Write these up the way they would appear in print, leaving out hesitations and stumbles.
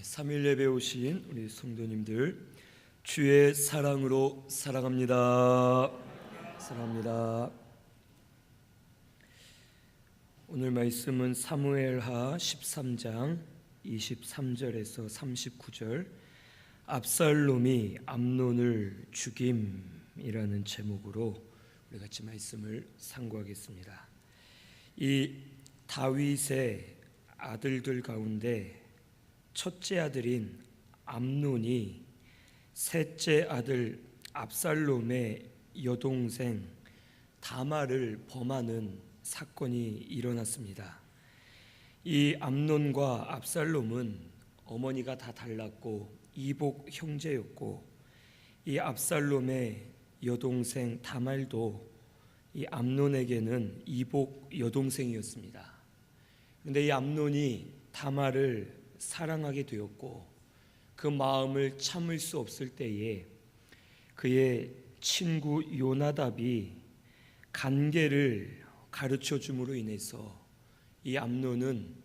3일 예배 오신 우리 성도님들, 주의 사랑으로 사랑합니다. 사랑합니다. 오늘 말씀은 사무엘하 13장 23절에서 39절, 압살롬이 암논을 죽임이라는 제목으로 우리 같이 말씀을 상고하겠습니다. 이 다윗의 아들들 가운데 첫째 아들인 암논이 셋째 아들 압살롬의 여동생 다말을 범하는 사건이 일어났습니다. 이 암논과 압살롬은 어머니가 다 달랐고 이복 형제였고, 이 압살롬의 여동생 다말도 이 암논에게는 이복 여동생이었습니다. 그런데 이 암논이 다말을 사랑하게 되었고, 그 마음을 참을 수 없을 때에 그의 친구 요나답이 간계를 가르쳐 줌으로 인해서 이 암논은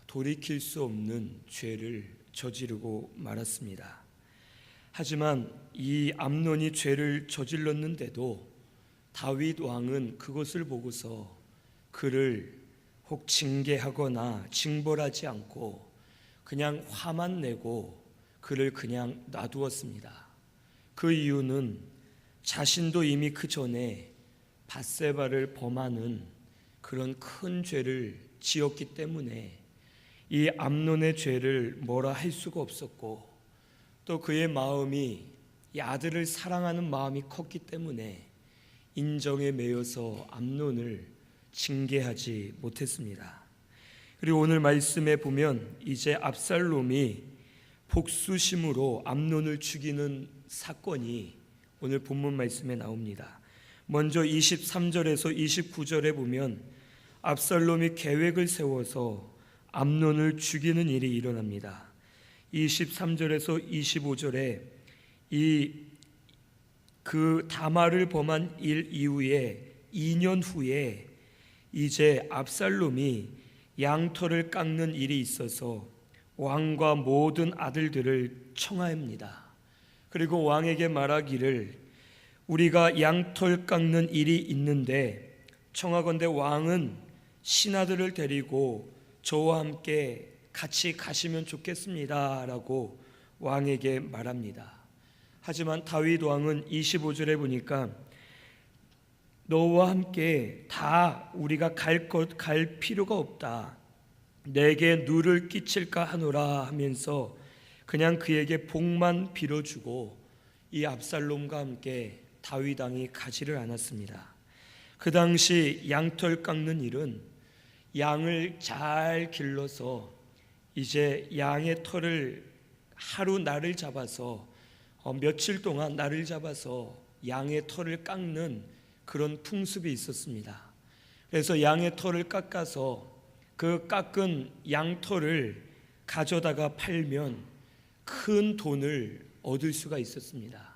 돌이킬 수 없는 죄를 저지르고 말았습니다. 하지만 이 암논이 죄를 저질렀는데도 다윗 왕은 그것을 보고서 그를 혹 징계하거나 징벌하지 않고 그냥 화만 내고 그를 그냥 놔두었습니다. 그 이유는 자신도 이미 그 전에 밧세바를 범하는 그런 큰 죄를 지었기 때문에 이 암논의 죄를 뭐라 할 수가 없었고, 또 그의 마음이 이 아들을 사랑하는 마음이 컸기 때문에 인정에 매여서 암논을 징계하지 못했습니다. 그리고 오늘 말씀에 보면 이제 압살롬이 복수심으로 암논을 죽이는 사건이 오늘 본문 말씀에 나옵니다. 먼저 23절에서 29절에 보면 압살롬이 계획을 세워서 암논을 죽이는 일이 일어납니다. 23절에서 25절에 그 다말을 범한 일 이후에 2년 후에 이제 압살롬이 양털을 깎는 일이 있어서 왕과 모든 아들들을 청하합니다. 그리고 왕에게 말하기를, 우리가 양털 깎는 일이 있는데 청하건대 왕은 신하들을 데리고 저와 함께 같이 가시면 좋겠습니다 라고 왕에게 말합니다. 하지만 다윗 왕은 25절에 보니까 너와 함께 다 우리가 갈 필요가 없다, 내게 누를 끼칠까 하노라 하면서 그냥 그에게 복만 빌어주고 이 압살롬과 함께 다윗 왕이 가지를 않았습니다. 그 당시 양털 깎는 일은 양을 잘 길러서 이제 양의 털을 하루 날을 잡아서 며칠 동안 날을 잡아서 양의 털을 깎는 그런 풍습이 있었습니다. 그래서 양의 털을 깎아서 그 깎은 양털을 가져다가 팔면 큰 돈을 얻을 수가 있었습니다.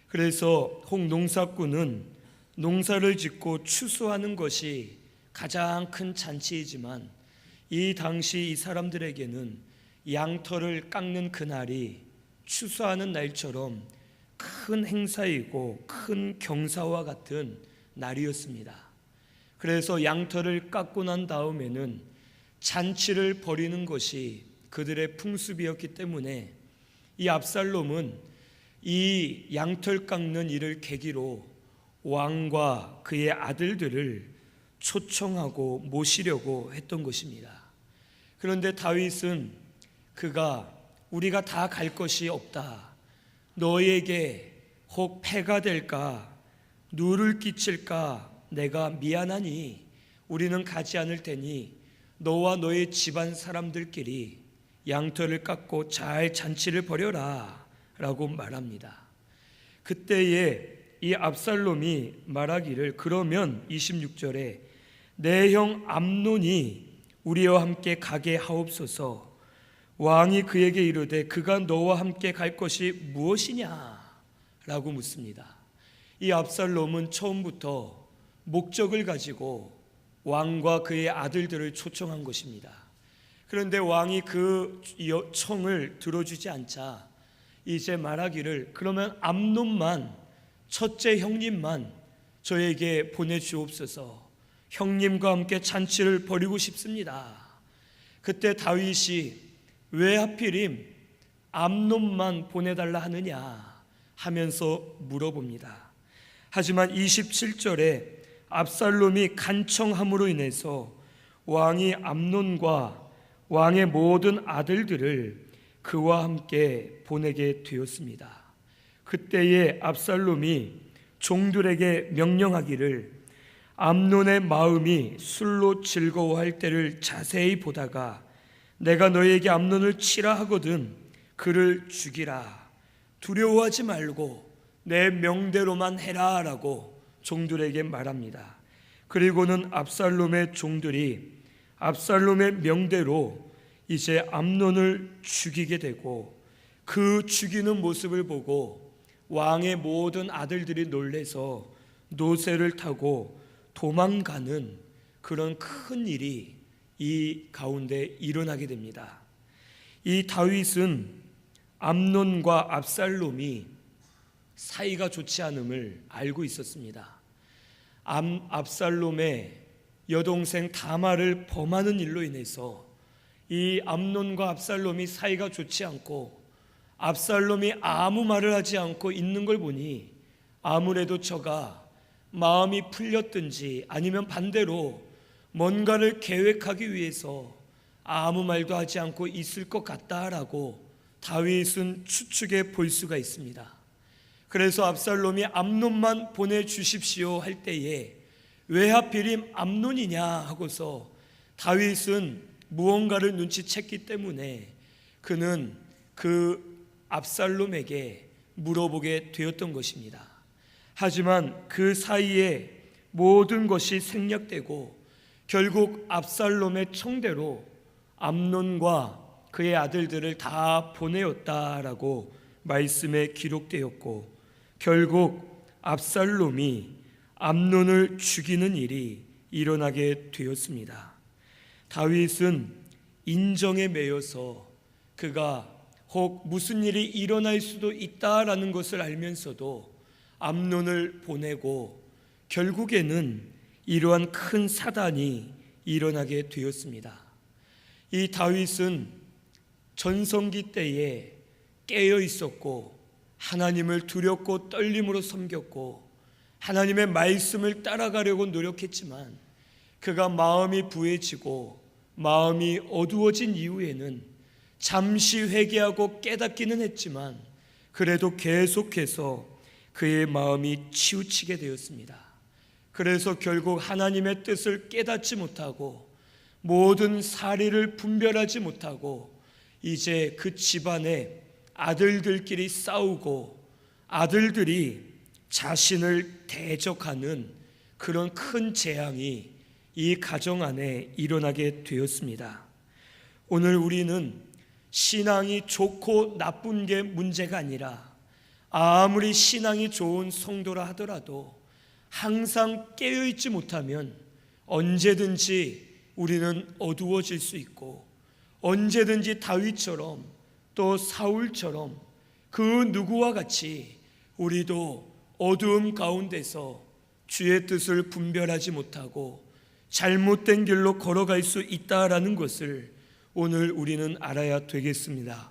그래서 혹 농사꾼은 농사를 짓고 추수하는 것이 가장 큰 잔치이지만 이 당시 이 사람들에게는 양털을 깎는 그날이 추수하는 날처럼 큰 행사이고 큰 경사와 같은 날이었습니다. 그래서 양털을 깎고 난 다음에는 잔치를 벌이는 것이 그들의 풍습이었기 때문에 이 압살롬은 이 양털 깎는 일을 계기로 왕과 그의 아들들을 초청하고 모시려고 했던 것입니다. 그런데 다윗은 우리가 다 갈 것이 없다, 너에게 혹 폐가 될까, 누를 끼칠까 내가 미안하니 우리는 가지 않을 테니 너와 너의 집안 사람들끼리 양털을 깎고 잘 잔치를 벌여라 라고 말합니다. 그때에 이 압살롬이 말하기를, 그러면 26절에 내 형 암논이 우리와 함께 가게 하옵소서. 왕이 그에게 이르되 그가 너와 함께 갈 것이 무엇이냐 라고 묻습니다. 이 압살롬은 처음부터 목적을 가지고 왕과 그의 아들들을 초청한 것입니다. 그런데 왕이 그 청을 들어주지 않자 이제 말하기를, 그러면 암논만, 첫째 형님만 저에게 보내주옵소서. 형님과 함께 잔치를 벌이고 싶습니다. 그때 다윗이 왜 하필임 암논만 보내달라 하느냐 하면서 물어봅니다. 하지만 27절에 압살롬이 간청함으로 인해서 왕이 암논과 왕의 모든 아들들을 그와 함께 보내게 되었습니다. 그때에 압살롬이 종들에게 명령하기를, 암논의 마음이 술로 즐거워할 때를 자세히 보다가 내가 너희에게 암논을 치라 하거든 그를 죽이라. 두려워하지 말고 내 명대로만 해라 라고 종들에게 말합니다. 그리고는 압살롬의 종들이 압살롬의 명대로 이제 암논을 죽이게 되고, 그 죽이는 모습을 보고 왕의 모든 아들들이 놀래서 노새를 타고 도망가는 그런 큰 일이 이 가운데 일어나게 됩니다. 이 다윗은 암논과 압살롬이 사이가 좋지 않음을 알고 있었습니다. 압살롬의 여동생 다말을 범하는 일로 인해서 이 암논과 압살롬이 사이가 좋지 않고 압살롬이 아무 말을 하지 않고 있는 걸 보니 아무래도 저가 마음이 풀렸든지 아니면 반대로 뭔가를 계획하기 위해서 아무 말도 하지 않고 있을 것 같다라고 다윗은 추측해 볼 수가 있습니다. 그래서 압살롬이 암논만 보내주십시오 할 때에 왜 하필임 암논이냐 하고서 다윗은 무언가를 눈치챘기 때문에 그는 그 압살롬에게 물어보게 되었던 것입니다. 하지만 그 사이에 모든 것이 생략되고 결국 압살롬의 청대로 암논과 그의 아들들을 다 보내었다라고 말씀에 기록되었고, 결국 압살롬이 암논을 죽이는 일이 일어나게 되었습니다. 다윗은 인정에 매여서 그가 혹 무슨 일이 일어날 수도 있다라는 것을 알면서도 암논을 보내고 결국에는 이러한 큰 사단이 일어나게 되었습니다. 이 다윗은 전성기 때에 깨어 있었고 하나님을 두렵고 떨림으로 섬겼고 하나님의 말씀을 따라가려고 노력했지만 그가 마음이 부해지고 마음이 어두워진 이후에는 잠시 회개하고 깨닫기는 했지만 그래도 계속해서 그의 마음이 치우치게 되었습니다. 그래서 결국 하나님의 뜻을 깨닫지 못하고 모든 사리를 분별하지 못하고 이제 그 집안의 아들들끼리 싸우고 아들들이 자신을 대적하는 그런 큰 재앙이 이 가정 안에 일어나게 되었습니다. 오늘 우리는 신앙이 좋고 나쁜 게 문제가 아니라 아무리 신앙이 좋은 성도라 하더라도 항상 깨어있지 못하면 언제든지 우리는 어두워질 수 있고 언제든지 다윗처럼 또 사울처럼 그 누구와 같이 우리도 어두움 가운데서 주의 뜻을 분별하지 못하고 잘못된 길로 걸어갈 수 있다라는 것을 오늘 우리는 알아야 되겠습니다.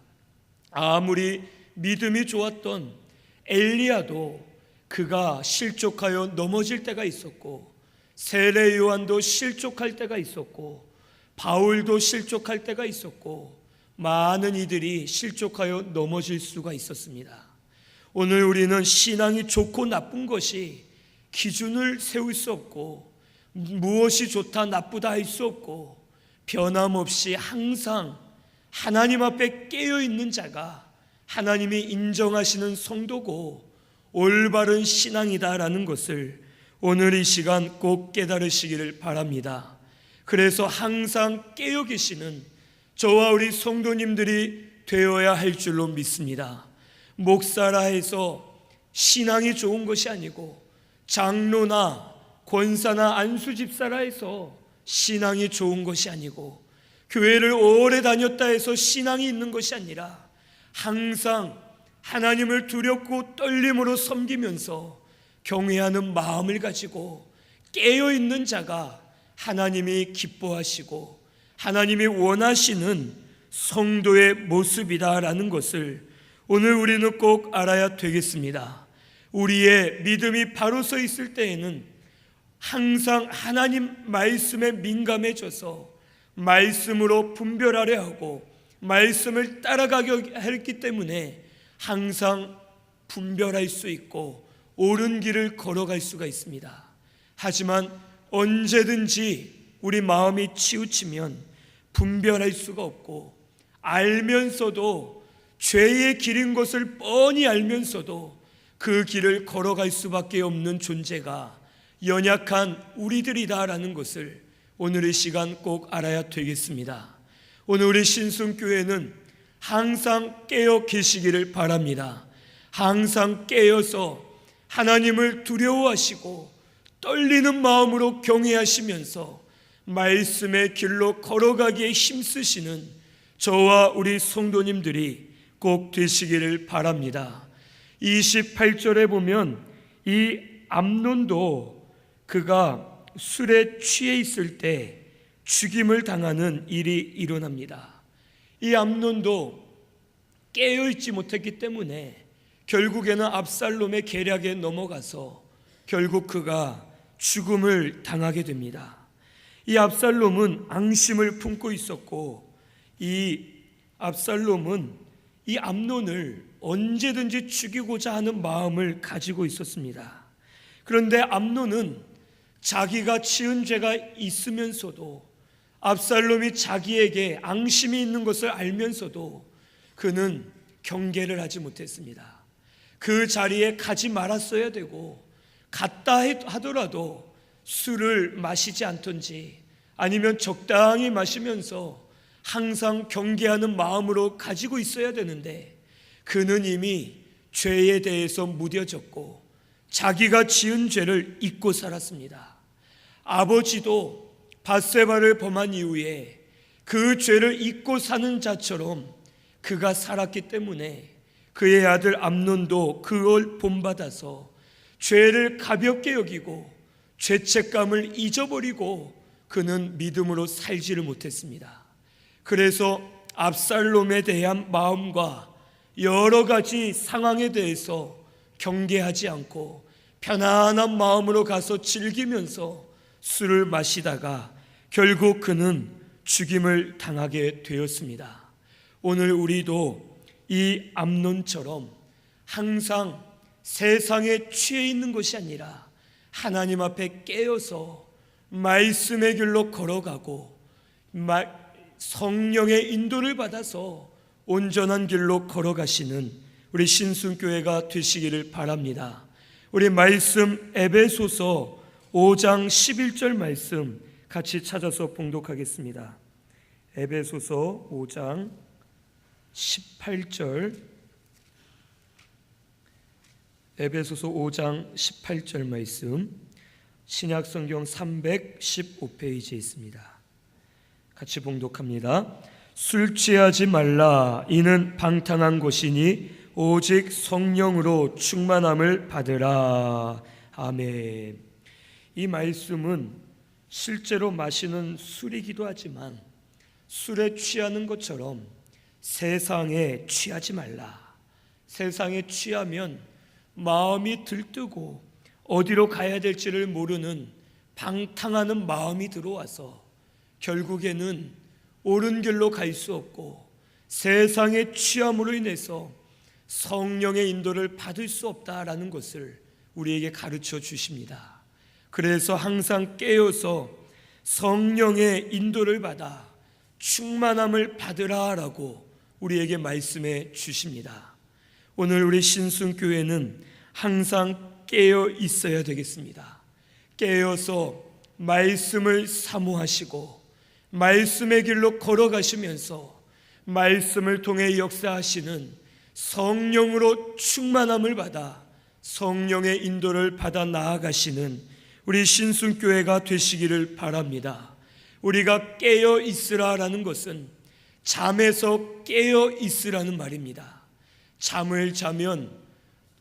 아무리 믿음이 좋았던 엘리야도 그가 실족하여 넘어질 때가 있었고 세례 요한도 실족할 때가 있었고 바울도 실족할 때가 있었고 많은 이들이 실족하여 넘어질 수가 있었습니다. 오늘 우리는 신앙이 좋고 나쁜 것이 기준을 세울 수 없고 무엇이 좋다 나쁘다 할 수 없고 변함없이 항상 하나님 앞에 깨어있는 자가 하나님이 인정하시는 성도고 올바른 신앙이다라는 것을 오늘 이 시간 꼭 깨달으시기를 바랍니다. 그래서 항상 깨어 계시는 저와 우리 성도님들이 되어야 할 줄로 믿습니다. 목사라 해서 신앙이 좋은 것이 아니고 장로나 권사나 안수집사라 해서 신앙이 좋은 것이 아니고 교회를 오래 다녔다 해서 신앙이 있는 것이 아니라 항상 하나님을 두렵고 떨림으로 섬기면서 경외하는 마음을 가지고 깨어있는 자가 하나님이 기뻐하시고 하나님이 원하시는 성도의 모습이다라는 것을 오늘 우리는 꼭 알아야 되겠습니다. 우리의 믿음이 바로 서 있을 때에는 항상 하나님 말씀에 민감해져서 말씀으로 분별하려 하고 말씀을 따라가게 했기 때문에 항상 분별할 수 있고 옳은 길을 걸어갈 수가 있습니다. 하지만 언제든지 우리 마음이 치우치면 분별할 수가 없고 알면서도 죄의 길인 것을 뻔히 알면서도 그 길을 걸어갈 수밖에 없는 존재가 연약한 우리들이다라는 것을 오늘 이 시간 꼭 알아야 되겠습니다. 오늘 우리 신순교회는 항상 깨어 계시기를 바랍니다. 항상 깨어서 하나님을 두려워하시고 떨리는 마음으로 경외하시면서 말씀의 길로 걸어가기에 힘쓰시는 저와 우리 성도님들이 꼭 되시기를 바랍니다. 28절에 보면 이 암논도 그가 술에 취해 있을 때 죽임을 당하는 일이 일어납니다. 이 암논도 깨어있지 못했기 때문에 결국에는 압살롬의 계략에 넘어가서 결국 그가 죽음을 당하게 됩니다. 이 압살롬은 앙심을 품고 있었고 이 압살롬은 이 암논을 언제든지 죽이고자 하는 마음을 가지고 있었습니다. 그런데 암논은 자기가 지은 죄가 있으면서도 압살롬이 자기에게 앙심이 있는 것을 알면서도 그는 경계를 하지 못했습니다. 그 자리에 가지 말았어야 되고 갔다 하더라도 술을 마시지 않던지 아니면 적당히 마시면서 항상 경계하는 마음으로 가지고 있어야 되는데 그는 이미 죄에 대해서 무뎌졌고 자기가 지은 죄를 잊고 살았습니다. 아버지도 밧세바를 범한 이후에 그 죄를 잊고 사는 자처럼 그가 살았기 때문에 그의 아들 암논도 그걸 본받아서 죄를 가볍게 여기고 죄책감을 잊어버리고 그는 믿음으로 살지를 못했습니다. 그래서 압살롬에 대한 마음과 여러 가지 상황에 대해서 경계하지 않고 편안한 마음으로 가서 즐기면서 술을 마시다가 결국 그는 죽임을 당하게 되었습니다. 오늘 우리도 이 암논처럼 항상 세상에 취해 있는 것이 아니라 하나님 앞에 깨어서 말씀의 길로 걸어가고 성령의 인도를 받아서 온전한 길로 걸어가시는 우리 신순교회가 되시기를 바랍니다. 우리 말씀 에베소서 5장 11절 말씀 같이 찾아서 봉독하겠습니다. 에베소서 5장 18절 에베소서 5장 18절 말씀 신약성경 315페이지에 있습니다. 같이 봉독합니다. 술 취하지 말라. 이는 방탕한 것이니 오직 성령으로 충만함을 받으라. 아멘. 이 말씀은 실제로 마시는 술이기도 하지만 술에 취하는 것처럼 세상에 취하지 말라. 세상에 취하면 마음이 들뜨고 어디로 가야 될지를 모르는 방탕하는 마음이 들어와서 결국에는 옳은 길로 갈 수 없고 세상의 취함으로 인해서 성령의 인도를 받을 수 없다라는 것을 우리에게 가르쳐 주십니다. 그래서 항상 깨어서 성령의 인도를 받아 충만함을 받으라라고 우리에게 말씀해 주십니다. 오늘 우리 신순교회는 항상 깨어 있어야 되겠습니다. 깨어서 말씀을 사모하시고 말씀의 길로 걸어가시면서 말씀을 통해 역사하시는 성령으로 충만함을 받아 성령의 인도를 받아 나아가시는 우리 신순교회가 되시기를 바랍니다. 우리가 깨어 있으라라는 것은 잠에서 깨어 있으라는 말입니다. 잠을 자면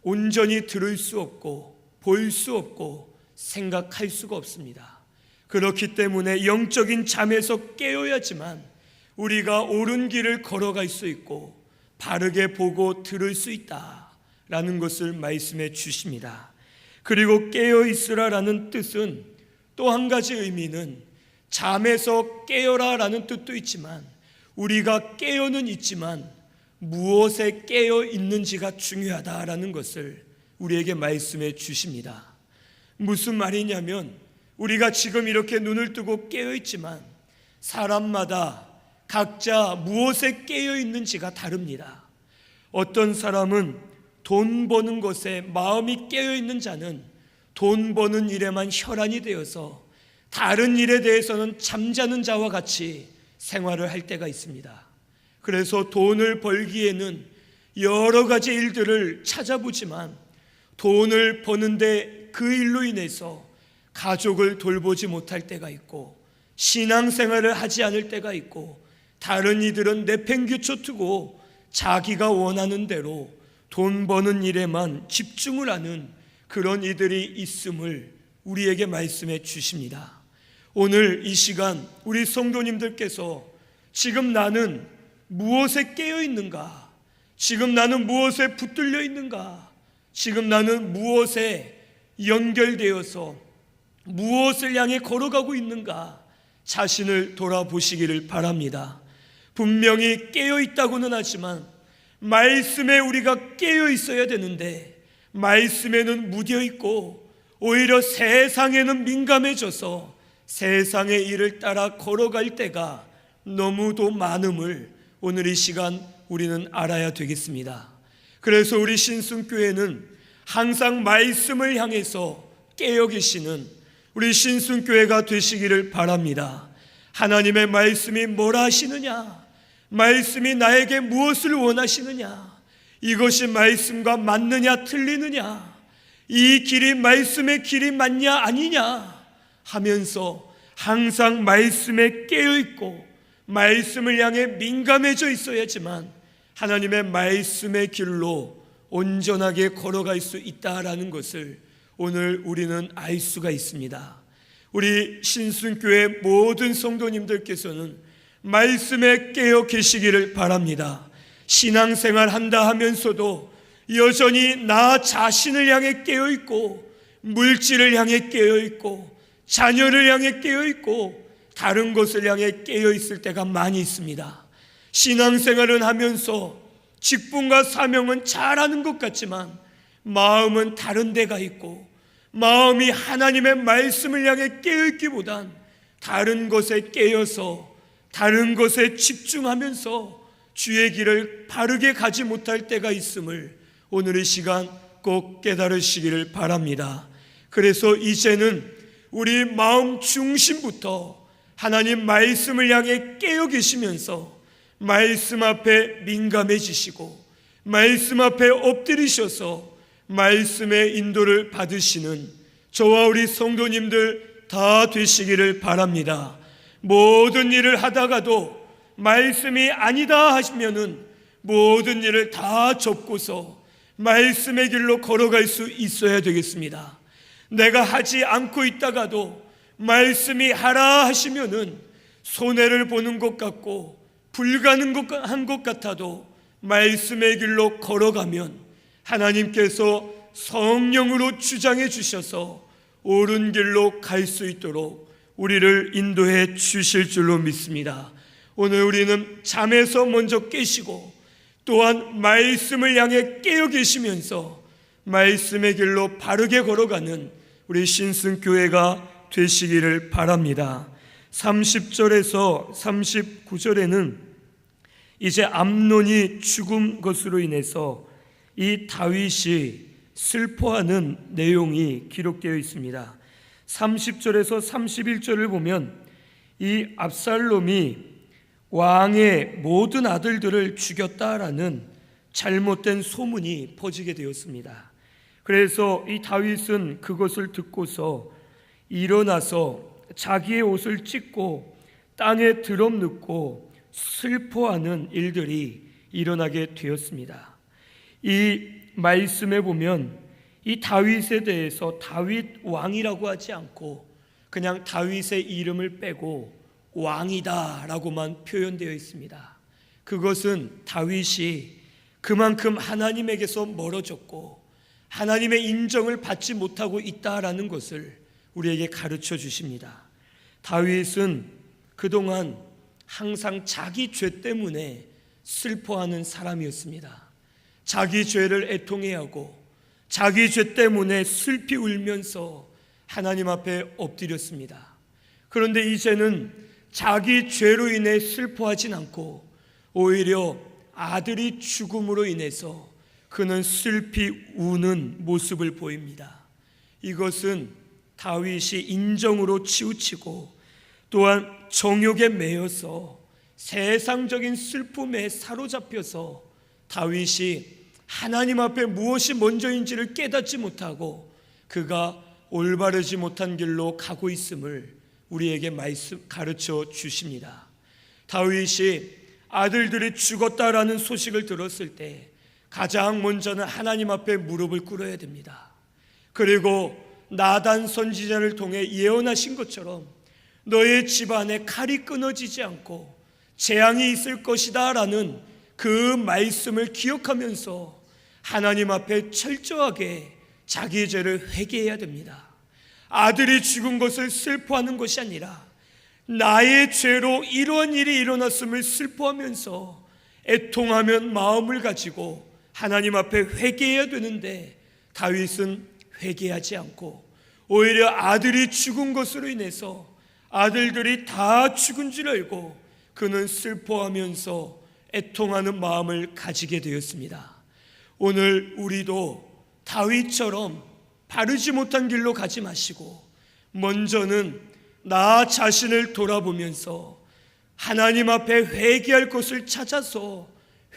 온전히 들을 수 없고 볼 수 없고 생각할 수가 없습니다. 그렇기 때문에 영적인 잠에서 깨어야지만 우리가 옳은 길을 걸어갈 수 있고 바르게 보고 들을 수 있다라는 것을 말씀해 주십니다. 그리고 깨어 있으라라는 뜻은 또 한 가지 의미는 잠에서 깨어라라는 뜻도 있지만 우리가 깨어는 있지만 무엇에 깨어 있는지가 중요하다라는 것을 우리에게 말씀해 주십니다. 무슨 말이냐면 우리가 지금 이렇게 눈을 뜨고 깨어 있지만 사람마다 각자 무엇에 깨어 있는지가 다릅니다. 어떤 사람은 돈 버는 것에 마음이 깨어 있는 자는 돈 버는 일에만 혈안이 되어서 다른 일에 대해서는 잠자는 자와 같이 생활을 할 때가 있습니다. 그래서 돈을 벌기에는 여러 가지 일들을 찾아보지만 돈을 버는데 그 일로 인해서 가족을 돌보지 못할 때가 있고 신앙생활을 하지 않을 때가 있고 다른 이들은 내팽개쳐두고 자기가 원하는 대로 돈 버는 일에만 집중을 하는 그런 이들이 있음을 우리에게 말씀해 주십니다. 오늘 이 시간 우리 성도님들께서 지금 나는 무엇에 깨어 있는가? 지금 나는 무엇에 붙들려 있는가? 지금 나는 무엇에 연결되어서 무엇을 향해 걸어가고 있는가? 자신을 돌아보시기를 바랍니다. 분명히 깨어 있다고는 하지만 말씀에 우리가 깨어 있어야 되는데 말씀에는 무뎌 있고 오히려 세상에는 민감해져서 세상의 일을 따라 걸어갈 때가 너무도 많음을 오늘 이 시간 우리는 알아야 되겠습니다. 그래서 우리 신순교회는 항상 말씀을 향해서 깨어 계시는 우리 신순교회가 되시기를 바랍니다. 하나님의 말씀이 뭘 하시느냐? 말씀이 나에게 무엇을 원하시느냐? 이것이 말씀과 맞느냐 틀리느냐? 이 길이 말씀의 길이 맞냐 아니냐? 하면서 항상 말씀에 깨어있고 말씀을 향해 민감해져 있어야지만 하나님의 말씀의 길로 온전하게 걸어갈 수 있다라는 것을 오늘 우리는 알 수가 있습니다. 우리 신순교회 모든 성도님들께서는 말씀에 깨어 계시기를 바랍니다. 신앙생활 한다 하면서도 여전히 나 자신을 향해 깨어있고 물질을 향해 깨어있고 자녀를 향해 깨어있고 다른 것을 향해 깨어있을 때가 많이 있습니다. 신앙생활은 하면서 직분과 사명은 잘하는 것 같지만 마음은 다른 데가 있고 마음이 하나님의 말씀을 향해 깨어있기보단 다른 것에 깨어서 다른 것에 집중하면서 주의 길을 바르게 가지 못할 때가 있음을 오늘 이 시간 꼭 깨달으시기를 바랍니다. 그래서 이제는 우리 마음 중심부터 하나님 말씀을 향해 깨어 계시면서 말씀 앞에 민감해지시고 말씀 앞에 엎드리셔서 말씀의 인도를 받으시는 저와 우리 성도님들 다 되시기를 바랍니다. 모든 일을 하다가도 말씀이 아니다 하시면은 모든 일을 다 접고서 말씀의 길로 걸어갈 수 있어야 되겠습니다. 내가 하지 않고 있다가도 말씀이 하라 하시면은 손해를 보는 것 같고 불가능한 것 같아도 말씀의 길로 걸어가면 하나님께서 성령으로 주장해 주셔서 옳은 길로 갈 수 있도록 우리를 인도해 주실 줄로 믿습니다. 오늘 우리는 잠에서 먼저 깨시고 또한 말씀을 향해 깨어 계시면서 말씀의 길로 바르게 걸어가는 우리 신순교회가 되시기를 바랍니다. 30절에서 39절에는 이제 암논이 죽은 것으로 인해서 이 다윗이 슬퍼하는 내용이 기록되어 있습니다. 30절에서 31절을 보면 이 압살롬이 왕의 모든 아들들을 죽였다라는 잘못된 소문이 퍼지게 되었습니다. 그래서 이 다윗은 그것을 듣고서 일어나서 자기의 옷을 찢고 땅에 드럼눕고 슬퍼하는 일들이 일어나게 되었습니다. 이 말씀에 보면 이 다윗에 대해서 다윗 왕이라고 하지 않고 그냥 다윗의 이름을 빼고 왕이다 라고만 표현되어 있습니다. 그것은 다윗이 그만큼 하나님에게서 멀어졌고 하나님의 인정을 받지 못하고 있다라는 것을 우리에게 가르쳐 주십니다. 다윗은 그동안 항상 자기 죄 때문에 슬퍼하는 사람이었습니다. 자기 죄를 애통해하고 자기 죄 때문에 슬피 울면서 하나님 앞에 엎드렸습니다. 그런데 이제는 자기 죄로 인해 슬퍼하진 않고 오히려 아들이 죽음으로 인해서 그는 슬피 우는 모습을 보입니다. 이것은 다윗이 인정으로 치우치고 또한 정욕에 매여서 세상적인 슬픔에 사로잡혀서 다윗이 하나님 앞에 무엇이 먼저인지를 깨닫지 못하고 그가 올바르지 못한 길로 가고 있음을 우리에게 가르쳐 주십니다. 다윗이 아들들이 죽었다라는 소식을 들었을 때 가장 먼저는 하나님 앞에 무릎을 꿇어야 됩니다. 그리고 나단 선지자를 통해 예언하신 것처럼 너의 집안에 칼이 끊어지지 않고 재앙이 있을 것이다 라는 그 말씀을 기억하면서 하나님 앞에 철저하게 자기의 죄를 회개해야 됩니다. 아들이 죽은 것을 슬퍼하는 것이 아니라 나의 죄로 이러한 일이 일어났음을 슬퍼하면서 애통하면 마음을 가지고 하나님 앞에 회개해야 되는데 다윗은 회개하지 않고 오히려 아들이 죽은 것으로 인해서 아들들이 다 죽은 줄 알고 그는 슬퍼하면서 애통하는 마음을 가지게 되었습니다. 오늘 우리도 다윗처럼 바르지 못한 길로 가지 마시고 먼저는 나 자신을 돌아보면서 하나님 앞에 회개할 것을 찾아서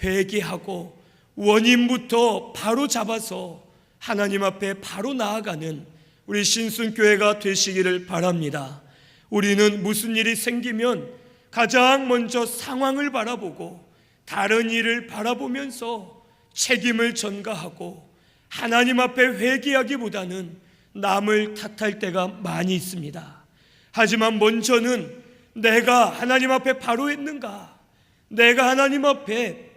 회개하고 원인부터 바로 잡아서 하나님 앞에 바로 나아가는 우리 신순교회가 되시기를 바랍니다. 우리는 무슨 일이 생기면 가장 먼저 상황을 바라보고 다른 일을 바라보면서 책임을 전가하고 하나님 앞에 회개하기보다는 남을 탓할 때가 많이 있습니다. 하지만 먼저는 내가 하나님 앞에 바로 했는가? 내가 하나님 앞에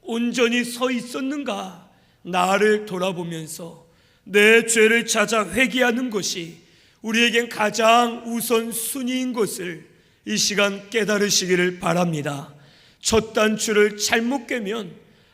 온전히 서 있었는가? 나를 돌아보면서 내 죄를 찾아 회개하는 것이 우리에겐 가장 우선순위인 것을 이 시간 깨달으시기를 바랍니다. 첫 단추를 잘못 꿰면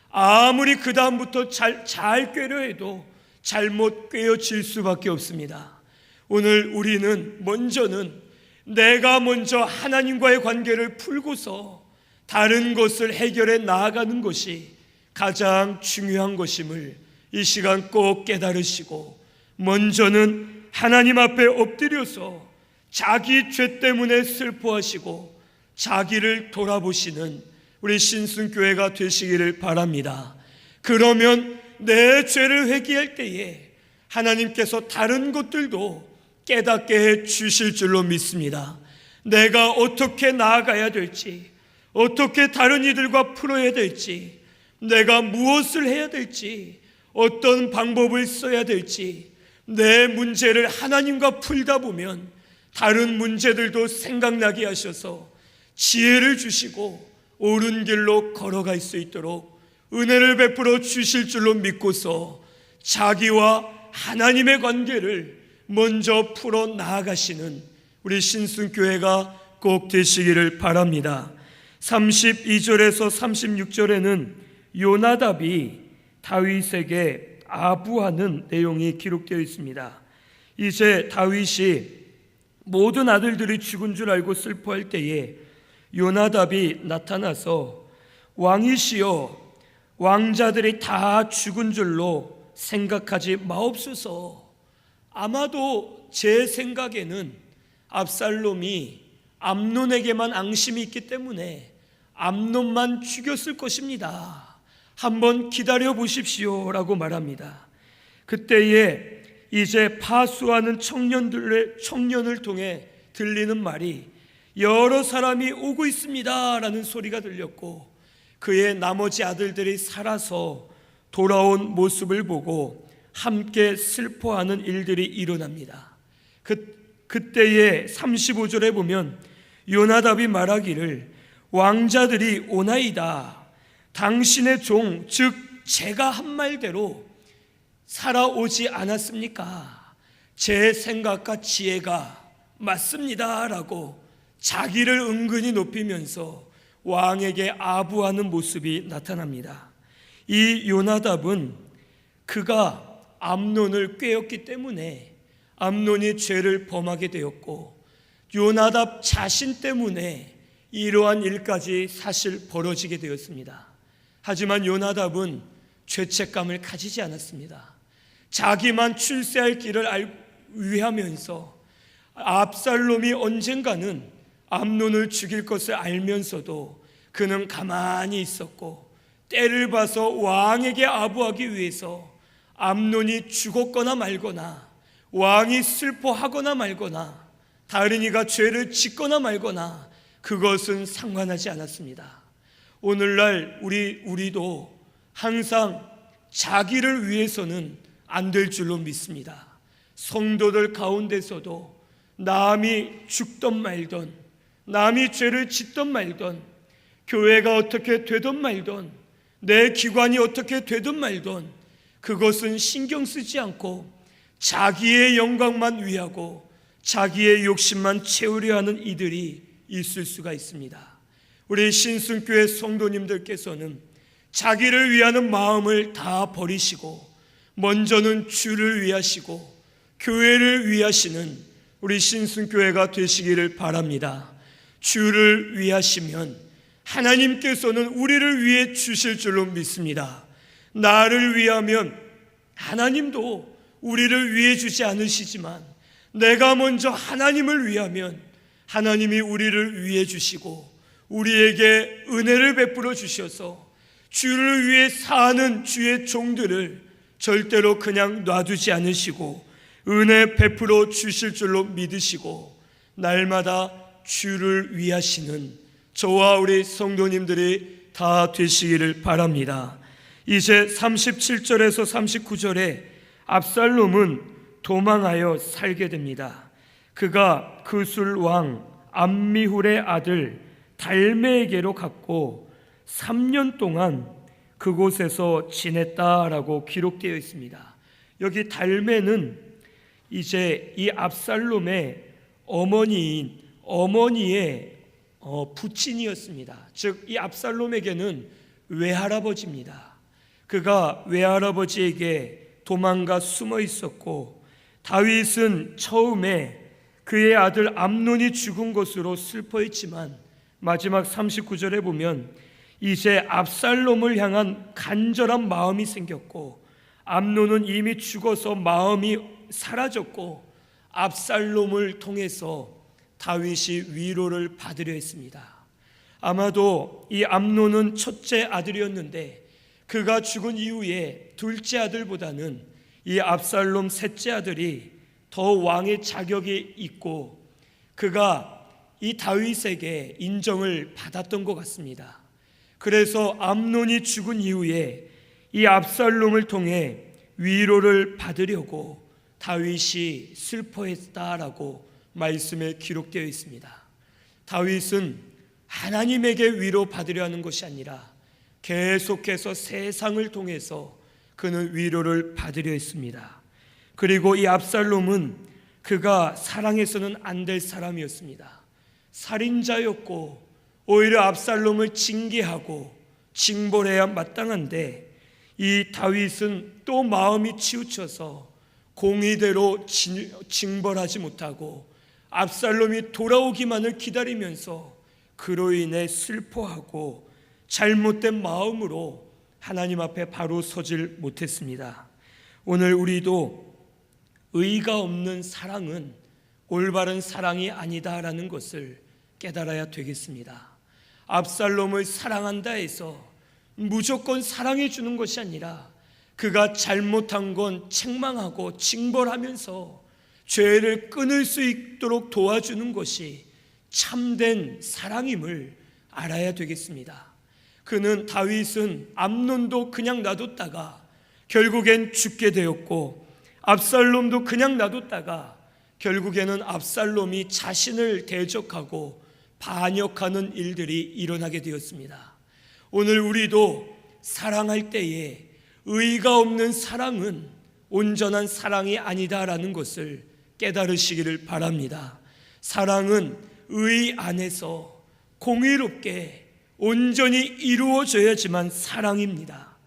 아무리 그 다음부터 잘 꿰려 해도 잘못 꿰어질 수밖에 없습니다. 오늘 우리는 먼저는 내가 먼저 하나님과의 관계를 풀고서 다른 것을 해결해 나아가는 것이 가장 중요한 것임을 이 시간 꼭 깨달으시고 먼저는 하나님 앞에 엎드려서 자기 죄 때문에 슬퍼하시고 자기를 돌아보시는 우리 신순교회가 되시기를 바랍니다. 그러면 내 죄를 회개할 때에 하나님께서 다른 것들도 깨닫게 해 주실 줄로 믿습니다. 내가 어떻게 나아가야 될지, 어떻게 다른 이들과 풀어야 될지, 내가 무엇을 해야 될지, 어떤 방법을 써야 될지, 내 문제를 하나님과 풀다 보면 다른 문제들도 생각나게 하셔서 지혜를 주시고 옳은 길로 걸어갈 수 있도록 은혜를 베풀어 주실 줄로 믿고서 자기와 하나님의 관계를 먼저 풀어 나아가시는 우리 신순교회가 꼭 되시기를 바랍니다. 32절에서 36절에는 요나답이 다윗에게 아부하는 내용이 기록되어 있습니다. 이제 다윗이 모든 아들들이 죽은 줄 알고 슬퍼할 때에 요나답이 나타나서 왕이시여 왕자들이 다 죽은 줄로 생각하지 마옵소서. 아마도 제 생각에는 압살롬이 암논에게만 앙심이 있기 때문에 암논만 죽였을 것입니다. 한번 기다려 보십시오 라고 말합니다. 그때에 이제 파수하는 청년을 통해 들리는 말이 여러 사람이 오고 있습니다 라는 소리가 들렸고, 그의 나머지 아들들이 살아서 돌아온 모습을 보고 함께 슬퍼하는 일들이 일어납니다. 그때의 35절에 보면 요나답이 말하기를 왕자들이 오나이다. 당신의 종 즉 제가 한 말대로 살아오지 않았습니까? 제 생각과 지혜가 맞습니다 라고 자기를 은근히 높이면서 왕에게 아부하는 모습이 나타납니다. 이 요나답은 그가 암논을 꾀었기 때문에 암논이 죄를 범하게 되었고, 요나답 자신 때문에 이러한 일까지 사실 벌어지게 되었습니다. 하지만 요나답은 죄책감을 가지지 않았습니다. 자기만 출세할 길을 위하면서 압살롬이 언젠가는 암논을 죽일 것을 알면서도 그는 가만히 있었고, 때를 봐서 왕에게 아부하기 위해서 암논이 죽었거나 말거나, 왕이 슬퍼하거나 말거나, 다른 이가 죄를 짓거나 말거나 그것은 상관하지 않았습니다. 오늘날 우리도 항상 자기를 위해서는 안 될 줄로 믿습니다. 성도들 가운데서도 남이 죽던 말던, 남이 죄를 짓던 말던, 교회가 어떻게 되던 말던, 내 기관이 어떻게 되든 말든 그것은 신경 쓰지 않고 자기의 영광만 위하고 자기의 욕심만 채우려 하는 이들이 있을 수가 있습니다. 우리 신순교회 성도님들께서는 자기를 위하는 마음을 다 버리시고 먼저는 주를 위하시고 교회를 위하시는 우리 신순교회가 되시기를 바랍니다. 주를 위하시면 하나님께서는 우리를 위해 주실 줄로 믿습니다. 나를 위하면 하나님도 우리를 위해 주지 않으시지만, 내가 먼저 하나님을 위하면 하나님이 우리를 위해 주시고 우리에게 은혜를 베풀어 주셔서 주를 위해 사는 주의 종들을 절대로 그냥 놔두지 않으시고 은혜 베풀어 주실 줄로 믿으시고 날마다 주를 위하시는 저와 우리 성도님들이 다 되시기를 바랍니다. 이제 37절에서 39절에 압살롬은 도망하여 살게 됩니다. 그가 그술 왕 암미훌의 아들 달메에게로 갔고 3년 동안 그곳에서 지냈다라고 기록되어 있습니다. 여기 달메는 이제 이 압살롬의 어머니의 부친이었습니다. 즉 이 압살롬에게는 외할아버지입니다. 그가 외할아버지에게 도망가 숨어 있었고, 다윗은 처음에 그의 아들 암논이 죽은 것으로 슬퍼했지만 마지막 39절에 보면 이제 압살롬을 향한 간절한 마음이 생겼고, 암논은 이미 죽어서 마음이 사라졌고 압살롬을 통해서 다윗이 위로를 받으려 했습니다. 아마도 이 암논은 첫째 아들이었는데 그가 죽은 이후에 둘째 아들보다는 이 압살롬 셋째 아들이 더 왕의 자격이 있고 그가 이 다윗에게 인정을 받았던 것 같습니다. 그래서 암논이 죽은 이후에 이 압살롬을 통해 위로를 받으려고 다윗이 슬퍼했다라고 말씀에 기록되어 있습니다. 다윗은 하나님에게 위로받으려 하는 것이 아니라 계속해서 세상을 통해서 그는 위로를 받으려 했습니다. 그리고 이 압살롬은 그가 사랑해서는 안 될 사람이었습니다. 살인자였고 오히려 압살롬을 징계하고 징벌해야 마땅한데 이 다윗은 또 마음이 치우쳐서 공의대로 징벌하지 못하고 압살롬이 돌아오기만을 기다리면서 그로 인해 슬퍼하고 잘못된 마음으로 하나님 앞에 바로 서질 못했습니다. 오늘 우리도 의가 없는 사랑은 올바른 사랑이 아니다라는 것을 깨달아야 되겠습니다. 압살롬을 사랑한다 해서 무조건 사랑해 주는 것이 아니라 그가 잘못한 건 책망하고 징벌하면서 죄를 끊을 수 있도록 도와주는 것이 참된 사랑임을 알아야 되겠습니다. 그는 다윗은 암논도 그냥 놔뒀다가 결국엔 죽게 되었고, 압살롬도 그냥 놔뒀다가 결국에는 압살롬이 자신을 대적하고 반역하는 일들이 일어나게 되었습니다. 오늘 우리도 사랑할 때에 의가 없는 사랑은 온전한 사랑이 아니다라는 것을 깨달으시기를 바랍니다. 사랑은 의 안에서 공의롭게 온전히 이루어져야지만 사랑입니다.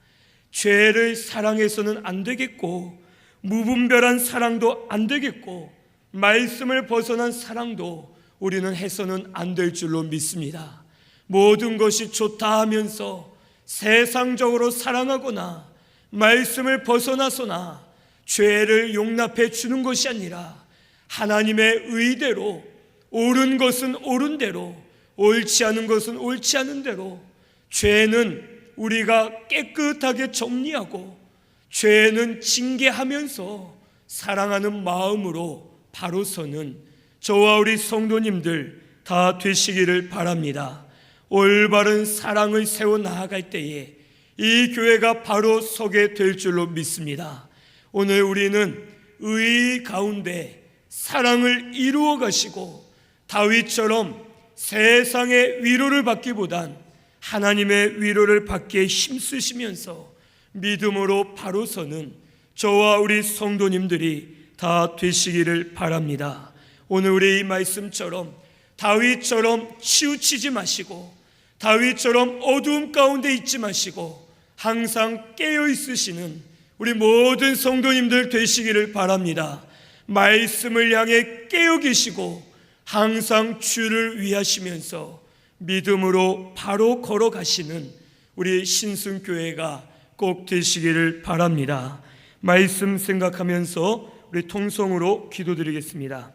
죄를 사랑해서는 안 되겠고, 무분별한 사랑도 안 되겠고, 말씀을 벗어난 사랑도 우리는 해서는 안 될 줄로 믿습니다. 모든 것이 좋다 하면서 세상적으로 사랑하거나 말씀을 벗어나서나 죄를 용납해 주는 것이 아니라 하나님의 의대로, 옳은 것은 옳은 대로, 옳지 않은 것은 옳지 않은 대로, 죄는 우리가 깨끗하게 정리하고 죄는 징계하면서 사랑하는 마음으로 바로 서는 저와 우리 성도님들 다 되시기를 바랍니다. 올바른 사랑을 세워 나아갈 때에 이 교회가 바로 서게 될 줄로 믿습니다. 오늘 우리는 의 가운데 사랑을 이루어 가시고 다윗처럼 세상의 위로를 받기보단 하나님의 위로를 받기에 힘쓰시면서 믿음으로 바로 서는 저와 우리 성도님들이 다 되시기를 바랍니다. 오늘 우리 이 말씀처럼 다윗처럼 치우치지 마시고, 다윗처럼 어두움 가운데 있지 마시고 항상 깨어 있으시는 우리 모든 성도님들 되시기를 바랍니다. 말씀을 향해 깨어 계시고 항상 주를 위하시면서 믿음으로 바로 걸어가시는 우리 신승교회가 꼭 되시기를 바랍니다. 말씀 생각하면서 우리 통성으로 기도드리겠습니다.